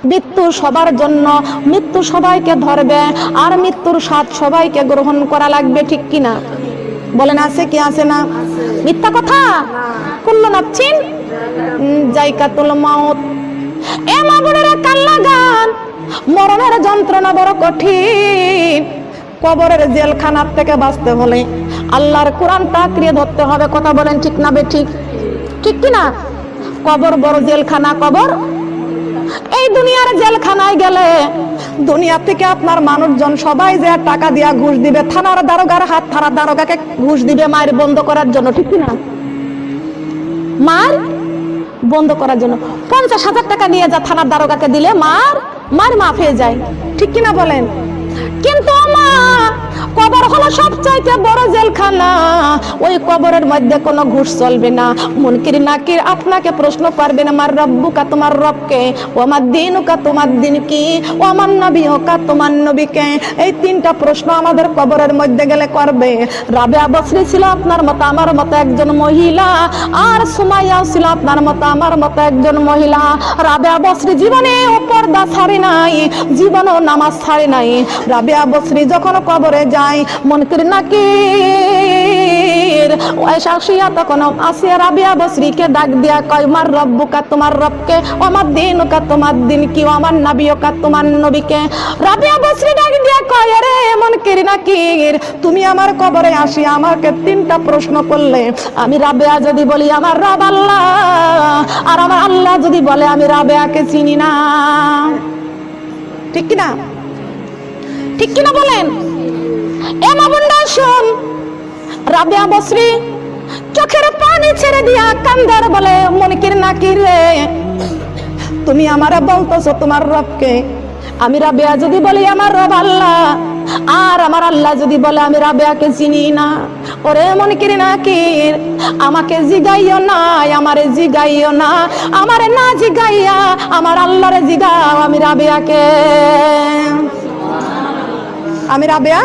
মৃত্যু সবার জন্য, মৃত্যু সবাইকে ধরবে, আর মৃত্যুর স্বাদ সবাইকে গ্রহণ করা লাগবে, ঠিক কিনা বলেন? আছে কি আছে না? মিথ্যা কথা? কুল্লু নাফসিন যায়কাতুল মাউত। এ মা বোনেরা, কান লাগান, মরণের যন্ত্রণা বড় কঠিন। কবরের জেলখানার থেকে বাঁচতে হলে আল্লাহর কোরআনটা আঁকড়িয়ে ধরতে হবে। কথা বলেন ঠিক না বেঠিক? ঠিক কিনা? কবর বড় জেলখানা। কবর এই দুনিয়ার জেলখানায় গেলে দুনিয়া থেকে আপনার মানুষজন সবাই যে টাকা দিয়া ঘুষ দিবে, থানার দারোগার হাত, থানার দারোগাকে ঘুষ দিবে মায়ের বন্ধ করার জন্য, ঠিক কিনা? মার বন্ধ করার জন্য 50,000 টাকা নিয়ে যা থানার দারোগাকে দিলে মার মাফ হয়ে যায়, ঠিক কিনা বলেন? কিন্তু মা, কবর হলো সবচাইতে বড় জেলখানা। ওই কবরের মধ্যে কোনো ঘুষ চলবে না। মুনকির নাকির আপনাকে প্রশ্ন করবে না, মার রব্বুকা, তোমার রবকে, ও আমার দিনুকা, তোমার দিন কি, ও আমার নবীকা, তোমার নবীকে। এই 3টা প্রশ্ন আমাদের কবরের মধ্যে গেলে করবে। রাবেয়া বসরি ছিল আপনার মতো আমার মতো একজন মহিলা, আর সুমাইয়া ছিল আপনার মতো আমার মতো একজন মহিলা। রাবেয়া বসরি জীবনে পর্দা ছাড়ে নাই, জীবনেও নামাজ ছাড়ে নাই। রাবেয়া বসরি যখন কবরে যায়, মুনকির নাকির আসিয়া তখন আসিয়া রাবেয়া বসরিকে ডাক দিয়া কয়, মার রব্বুকা, তোমার রবকে, ও আমার দিনুকা, তোমার দিন কি, ও আমার নবীকা, তোমার নবীকে। রাবেয়া বসরি ডাক দিয়া কয়, আরে মুনকির নাকির, তুমি আমার কবরে আসিয়া আমাকে 3টা প্রশ্ন করলে, আমি রাবেয়া যদি বলি আমার রব আল্লাহ, আর আমার আল্লাহ যদি বলে আমি রাবেয়াকে চিনি না, ঠিক কিনা? ঠিক কিনা বলেন? এ মা বোনরা শুন, রাবেয়া বসরি চোখের পানি ছেড়ে দিয়া কান্দার বলে, মুনকির নাকির রে, তুমি আমারে বলতেছো তোমার রবকে, আমি রাবেয়া যদি বলি আমার রব আল্লাহ, আর আমার আল্লাহ যদি বলে আমি রাবেয়াকে চিনি না। ওরে মুনকির নাকির, আমাকে জিগাইও না, আমারে জিগাইও না, আমারে না জিগাইয়া আমার আল্লাহরে জিগাও, আমি রাবেয়াকে, আমি রাবেয়া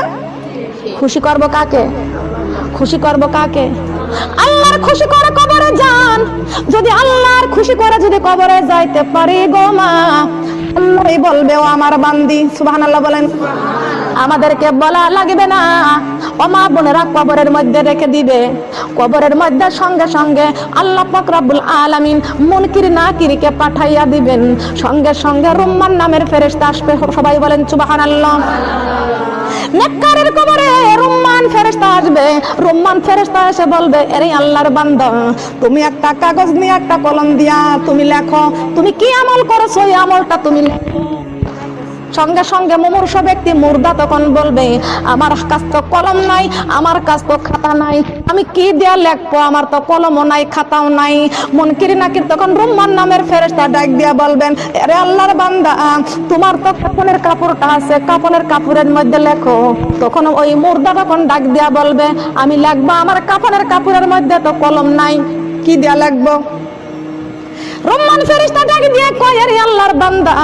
খুশি করব কাকে? খুশি করব কাকে? আল্লাহর খুশি করে কবরে যান। যদি আল্লাহর খুশি করে যদি কবরে যাইতে পারি গো মা, আল্লাহই বলবে ও আমার বান্দি। সুবহানাল্লাহ বলেন। আমাদেরকে বলা লাগবে না। ও মা বোনেরা, কবরের মধ্যে রেখে দিবে। কবরের মধ্যে সঙ্গে সঙ্গে আল্লাহ পাক রব্বুল আলামিন মুনকির নাকিরকে পাঠাইয়া দিবেন। সঙ্গে সঙ্গে রুম্মান নামের ফেরেশতা আসবে। সবাই বলেন সুবহানাল্লাহ। নেককারের কবরে রুম্মান ফেরেশতা আসবে। রুম্মান ফেরেশতা এসে বলবে, আরে আল্লাহর বান্দা, তুমি একটা কাগজ নিয়ে একটা কলম দিয়া তুমি লেখো, তুমি কি আমল করেছো এই আমলটা তুমি লেখো। সঙ্গে সঙ্গে মুমূর্ষ ব্যক্তি মুর্দা তখন বলবে, আমার কাছে তো কলম নাই, আমার কাছে তো খাতা নাই, আমি কি দিয়া লিখবো, আমার তো কলমও নাই, খাতাও নাই। মুনকির নাকির তখন রুম্মান নামের ফেরেশতা ডাক দিয়া বলবেন, আরে আল্লাহর বান্দা, তোমার তো কাপনের কাপড়টা আছে, কাপনের কাপড়ের মধ্যে লেখো। তখন ওই মুর্দা তখন ডাক দিয়া বলবে, আমি লিখবো, আমার কাপনের কাপড়ের মধ্যে তো কলম নাই, কি দিয়া লিখবো। রুম্মান ফেরেশতা ডাক দিয়ে কয়, আরে আল্লাহর বান্দা,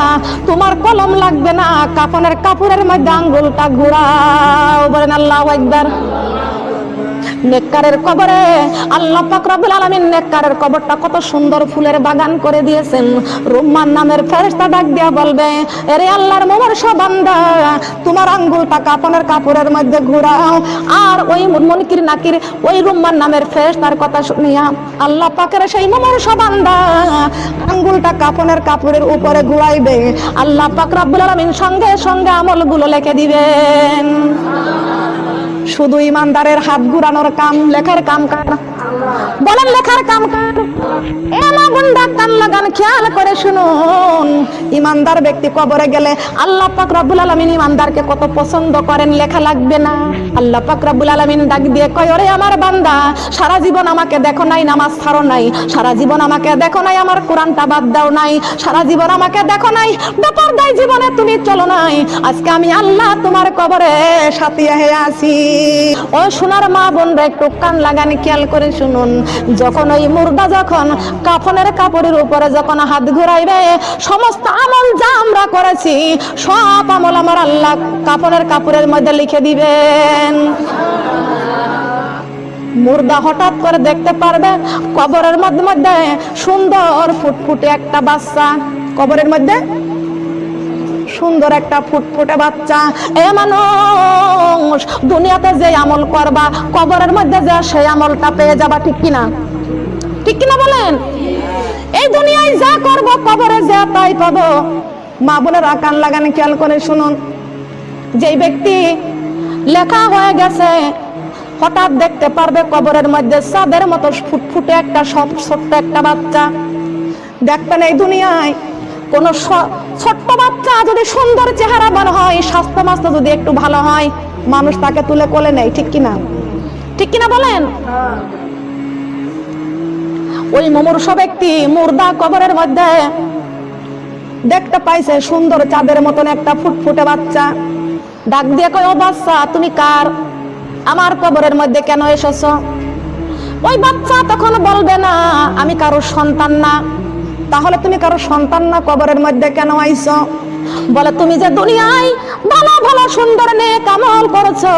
তোমার কলম লাগবে না, কাফনের কাপড়ের মধ্যে আঙ্গুলটা ঘোরাও। বলেন আল্লাহু আকবার। নেককারের কবরে আল্লাহ পাক রব্বুল আলামিন নেককারের কবরটা কত সুন্দর ফুলের বাগান করে দিয়েছেন। রুম্মান নামের ফেরেশতা ডাক দিয়া বলবে, আরে আল্লাহর মুমূর্ষ বান্দা, তোমার আঙ্গুলটা কাফনের কাপড়ের মধ্যে ঘোরাও। আর ওই মুনকির নাকির ওই রুম্মান নামের ফেরেশতার কথা শুনিয়া আল্লাহ পাকের সেই মুমূর্ষ বান্দা আঙ্গুলটা কাফনের কাপড়ের উপরে ঘুরাইবে। আল্লাহ পাক রব্বুল আলামিন সঙ্গে সঙ্গে আমলগুলো লিখে দিবেন। শুধু ইমানদারের হাত ঘুরানোর কাম, লেখার কাম কার? বলেন লেখার কাম কার? এ মা বোনরা, কান লাগান, খেয়াল করে শুনুন। ইমানদার ব্যক্তি কবরে গেলে আল্লাহ পাক রব্বুল আলামিন ইমানদারকে কত পছন্দ করেন, লেখা লাগবে না। আল্লাহ পাক রব্বুল আলামিন ডাক দিয়ে কয়, ওরে আমার বান্দা, সারা জীবন আমাকে দেখো নাই, নামাজ ছাড়ো নাই, সারা জীবন আমাকে দেখো নাই, আমার কোরআনটা বাদ দাও নাই, সারা জীবন আমাকে দেখো নাই, বেপরদায় জীবনে তুমি চলো নাই, আজকে আমি আল্লাহ তোমার কবরে সাথিয়া হয়ে আসি। ও সোনার মা বোনরা, একটু কান লাগান, খেয়াল করে শুনুন। যখন ওই মুর্দা যখন কাফনের কাপড়ের উপরে যখন হাত ঘুরাইবে, সমস্ত আমল যা আমরা করেছি সব আমল আমার আল্লাহ কাফনের কাপড়ের মধ্যে লিখে দিবেন। মুর্দা হঠাৎ করে দেখতে পারবে কবরের মধ্যে সুন্দর ফুটফুটে একটা বাচ্চা, কবরের মধ্যে সুন্দর একটা ফুটফুটে বাচ্চা। এ মানুষ, দুনিয়াতে যে আমল করবা কবরের মধ্যে যে সেই আমলটা পেয়ে যাবা, ঠিক কিনা? ঠিক কিনা বলেন? এই দুনিয়ায় যা করব কবরে যা তাই পাবো। মা বোনেরা কান লাগান, খেয়াল করে শুনুন। যেই ব্যক্তি লেখা হয়ে গেছে হঠাৎ দেখতে পারবে কবরের মধ্যে চাঁদের মতো ফুটফুটে একটা ছোট্ট একটা বাচ্চা। দেখবেন এই দুনিয়ায় কোন ছোট্ট বাচ্চা যদি সুন্দর চেহারাবান হয়, স্বাস্থ্য মাস্ত যদি একটু ভালো হয়, মানুষ তাকে তুলে কোলে নেয়, ঠিক কিনা? ঠিক কিনা বলেন? ওই মুমূর্ষ ব্যক্তি মুর্দা কবরের মধ্যে দেখতে পাইছে সুন্দর চাঁদের মতন একটা ফুটফুটে বাচ্চা। ডাক দিয়ে কয়, ও বাচ্চা, তুমি কার? আমার কবরের মধ্যে কেন এসেছো? ওই বাচ্চা তখন বলবে না, আমি কারোর সন্তান না। তাহলে তুমি কারোর সন্তান না, কবরের মধ্যে কেন আইছো? বলে, তুমি যে দুনিয়ায় ভালো ভালো সুন্দর নেক আমল করেছো,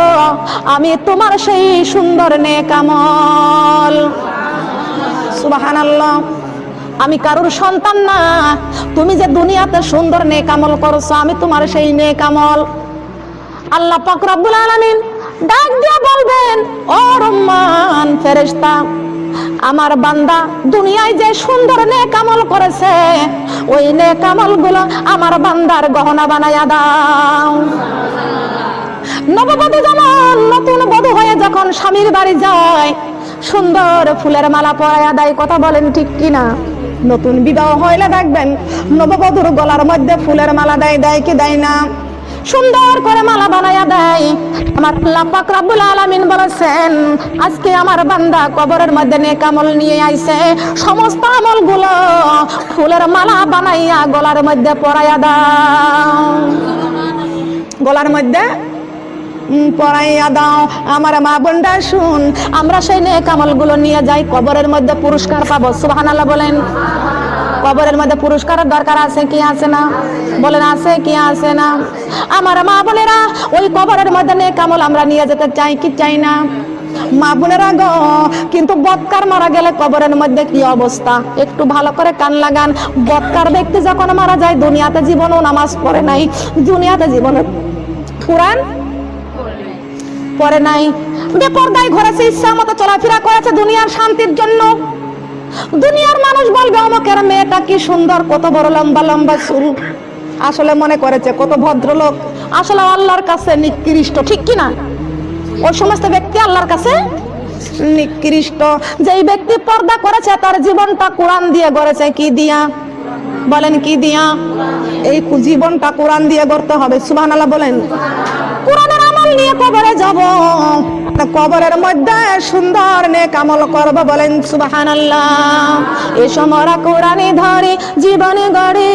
আমি তোমার সেই সুন্দর নেক আমল। সুবহানাল্লাহ। আমি কারোর সন্তান না, তুমি যে দুনিয়াতে সুন্দর নেক আমল করছো, আমি তোমার সেই নেক আমল। আল্লাহ পাক রব্বুল আলামিন ডাক দিয়ে বলবেন, ও রহমান ফেরেশতা, আমার বান্দা দুনিয়ায় যে সুন্দর নেক আমল করেছে, ওই নেক আমলগুলো আমার বান্দার গহনা বানায়া দাও। নববধূ যেমন নতুন বধূ হয়ে যখন স্বামীর বাড়ি যায়, সুন্দর ফুলের মালা পরায়া দেয়, কথা বলেন ঠিক কিনা? নতুন বিবাহ হইলে দেখবেন নববধূর গলার মধ্যে ফুলের মালা দেয় কি দেয় না? সুন্দর করে মালা বানায়া দেয়। আমার আল্লাহ পাক রব্বুল আলামিন বলেছেন, আজকে আমার বান্দা কবরের মধ্যে নেক আমল নিয়ে আইছে, সমস্ত আমলগুলো ফুলের মালা বানাইয়া গলার মধ্যে পরায়া দাও, গলার মধ্যে পরাইয়া দাও। আমার মা বোনরা শুন, আমরা সেই নেক আমলগুলো নিয়ে যাই, কবরের মধ্যে পুরস্কার পাবো। সুবহানাল্লাহ বলেন। কবরের মধ্যে পুরস্কারের দরকার আছে কি আছে না? বলেন, আছে কি আছে না? আমার মা বোনেরা, ওই কবরের মধ্যে নেক আমল আমরা নিয়ে যেতে চাই কি চাই না? মা বোনেরা গো, কিন্তু বদকার মারা গেলে কবরের মধ্যে কি অবস্থা? একটু ভালো করে কান লাগান। বদকার ব্যক্তি যখন মারা যায়, দুনিয়াতে জীবনেও নামাজ পড়ে নাই, দুনিয়াতে জীবনে কোরআন পড়ে নাই, বেপরদায় ঘুরেছে, ইচ্ছা মতো চলাফেরা করেছে দুনিয়ার শান্তির জন্য। দুনিয়ার মানুষ বলবে, অমুকের মেয়েটা কি সুন্দর, কত বড় লম্বা লম্বা চুল। আসলে মনে করেছে কত ভদ্রলোক, আসলে আল্লাহর কাছে নিকৃষ্ট, ঠিক কিনা? ওই সমস্ত ব্যক্তি আল্লাহর কাছে নিকৃষ্ট। যেই ব্যক্তি পর্দা করেছে, তার জীবনটা কোরআন দিয়ে গড়েছে। কি দিয়া? বলেন, কি দিয়া? এই জীবনটা কোরআন দিয়ে গড়তে হবে। সুবহানাল্লাহ বলেন। কোরআনের আমল নিয়ে কবরে যাব, কবরের মধ্যে সুন্দর নেক আমল করব। বলেন সুবহানাল্লাহ। এই সমরা কোরআনি ধরে জীবনে গড়ে,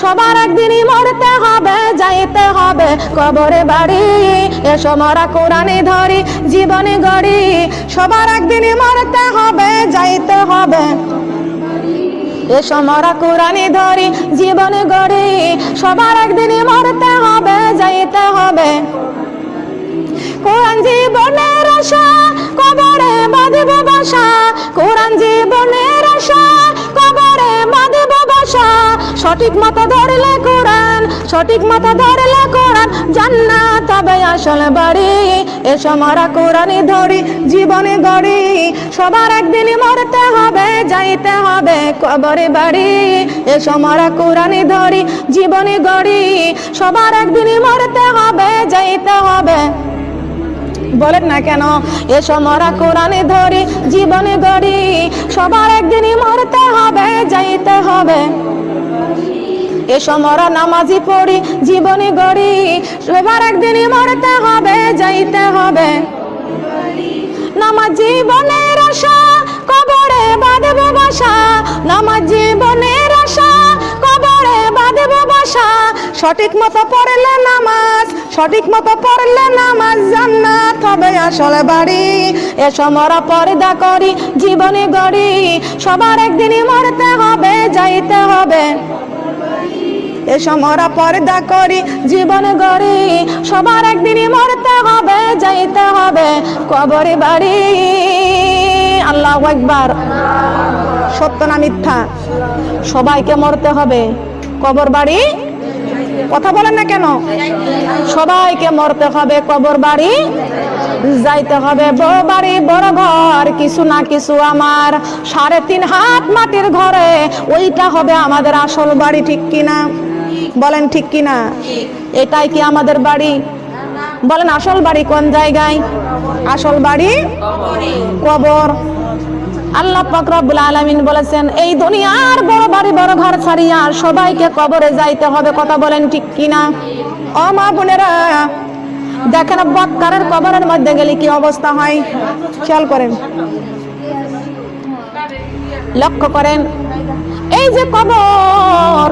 সবার একদিনই মরতে হবে, যাইতে হবে কবরে বাড়ি। এ সমরা কোরআনি ধরে জীবনে গড়ে, সবার একদিনই মরতে হবে, যাইতে হবে। এ সমরা কোরআনি ধরে জীবনে গড়ে, সবার একদিনই মরতে হবে, যাইতে হবে। কোরআন জীবনের আশা, কবরে বাঁধব বাসা। কোরআন জীবনের আশা, কবরে বাঁধব বাসা। সঠিক মতো ধরলে কোরআন, সঠিক মতো ধরলে কোরআন, জান্নাত হবে আসল বাড়ি। এসো আমরা কোরআনই ধরি, জীবনে গড়ি, সবার একদিনই মরতে হবে, যাইতে হবে কবরে বাড়ি। এসো আমরা কোরআনই ধরি, জীবনে গড়ি, সবার একদিনই মরতে হবে, যাইতে হবে। বলেন না কেন? এসো আমরা কোরআনে ধরি, জীবনে গড়ি, সবার একদিনই মরতে হবে, যাইতে হবে। এসো আমরা নামাজি পড়ি, জীবনে গড়ি, সবার একদিনই মরতে হবে, যাইতে হবে। নামাজ জীবনের আশা, কবরে বাঁধব বাসা। নামাজ জীবনের আশা, কবরে বাঁধব বাসা। সঠিক মতো পড়লে নামাজ, সঠিক মতো পড়লে নামাজ, জান্নাত হবে আসল বাড়ি। এসো আমরা পর্দা করি, জীবনে গড়ি, সবার একদিনই মরতে হবে, যাইতে হবে। এসো আমরা পর্দা করি, জীবনে গড়ি, সবার একদিনই মরতে হবে, যাইতে হবে কবরে বাড়ি। আল্লাহু আকবার। সত্য না মিথ্যা? সবাইকে মরতে হবে, কবর বাড়ি কথা বলেন না কেন? সবাইকে মরতে হবে, কবর বাড়ি যাইতে হবে। বড় বাড়ি বড় ঘর, কিছু না কিছু আমার, 3.5 হাত মাটির ঘরে, ওইটা হবে আমাদের আসল বাড়ি, ঠিক কিনা? বলেন ঠিক কিনা? এটাই কি আমাদের বাড়ি? বলেন আসল বাড়ি কোন জায়গায়? আসল বাড়ি কবর। আল্লাহ পাক রব্বুল আলামিন বলেছেন, এই দুনিয়ার বড় বাড়ি বড় ঘর ছাড়িয়া সবাইকে কবরে যাইতে হবে। কথা বলেন ঠিক কিনা? ও মা বোনেরা, দেখেন বৎকারের কবরের মধ্যে গেলে কি অবস্থা হয়, খেয়াল করেন, লক্ষ্য করেন। এই যে কবর,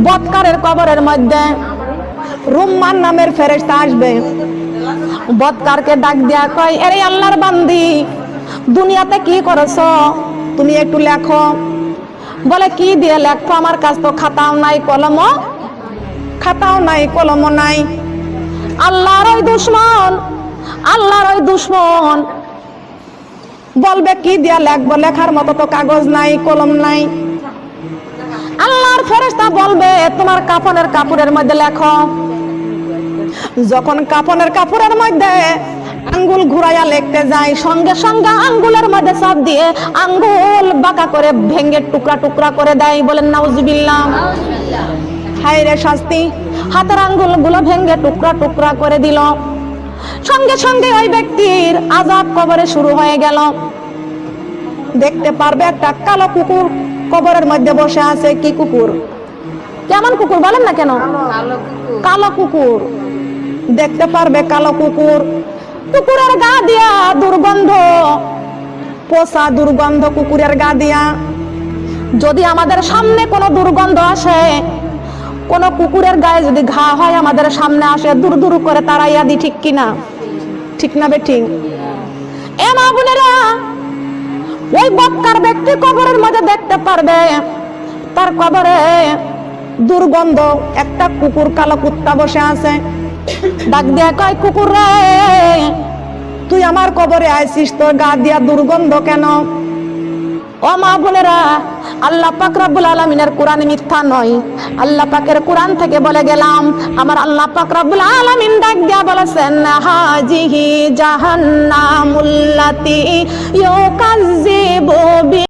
বৎকারের কবরের মধ্যে রুম্মান নামের ফেরেশতা আসবে, বৎকারকে ডাক দিয়া কয়, আরে আল্লাহর বান্দি, দুনিয়াতে কি করেছো তুমি একটু লেখো। বলে কি দিয়ে লেখো, আমার কাছ তো খাতাও নাই কলমও, খাতাও নাই কলমও নাই। আল্লাহর ওই দুশমন, আল্লাহর ওই দুশমন বলবে কি দিয়া লেখবো, লেখার মতো তো কাগজ নাই, কলম নাই। আল্লাহর ফেরেশতা বলবে তোমার কাফনের কাপড়ের মধ্যে লেখো। যখন কাফনের কাপড়ের মধ্যে আঙ্গুল ঘুরাইয়া লিখতে যায়, সঙ্গে সঙ্গে আঙ্গুলের মধ্যে চাপ দিয়ে আঙ্গুল বাঁকা করে ভেঙে টুকরা টুকরা করে দেয়। বলেন নাউজুবিল্লাহ। হায় রে শাস্তি, হাতের আঙ্গুল গুলো ভেঙে টুকরা টুকরা করে দিল। সঙ্গে সঙ্গে ওই ব্যক্তির আযাব কবরে শুরু হয়ে গেল। দেখতে পারবে একটা কালো কুকুর কবরের মধ্যে বসে আছে। কি কুকুর? কেমন কুকুর বলেন না কেন? কালো কুকুর দেখতে পারবে, কালো কুকুর। কুকুরের গা দিয়া দুর্গন্ধ, পোষা দুর্গন্ধ কুকুরের গা দিয়া। যদি আমাদের সামনে কোনো দুর্গন্ধ আসে, কোন কুকুরের গায়ে যদি ঘা হয় আমাদের সামনে আসে, দূর দূর করে তাড়াইয়া দি, ঠিক কিনা? ঠিক না বেঠিক? এ মা বোনেরা, ওই বৎকার ব্যক্তি কবরের মধ্যে দেখতে পারবে তার কবরে দুর্গন্ধ, একটা কুকুর, কালো কুত্তা বসে আছে। ডাক দিয়া কয়, কুকুর রে, তুই আমার কবরে আইছিস, তোর গা দিয়া দুর্গন্ধ কেন? ও মা বোনেরা, আল্লাহ পাক রব্বুল আলামিনের কোরআন মিথ্যা নয়। আল্লাহ পাকের কোরআন থেকে বলে গেলাম, আমার আল্লাহ পাক রব্বুল আলামিন ডাক দিয়া বলেছেন, হাজিহি জাহান্নামুল্লাতি ইউকাযযিবু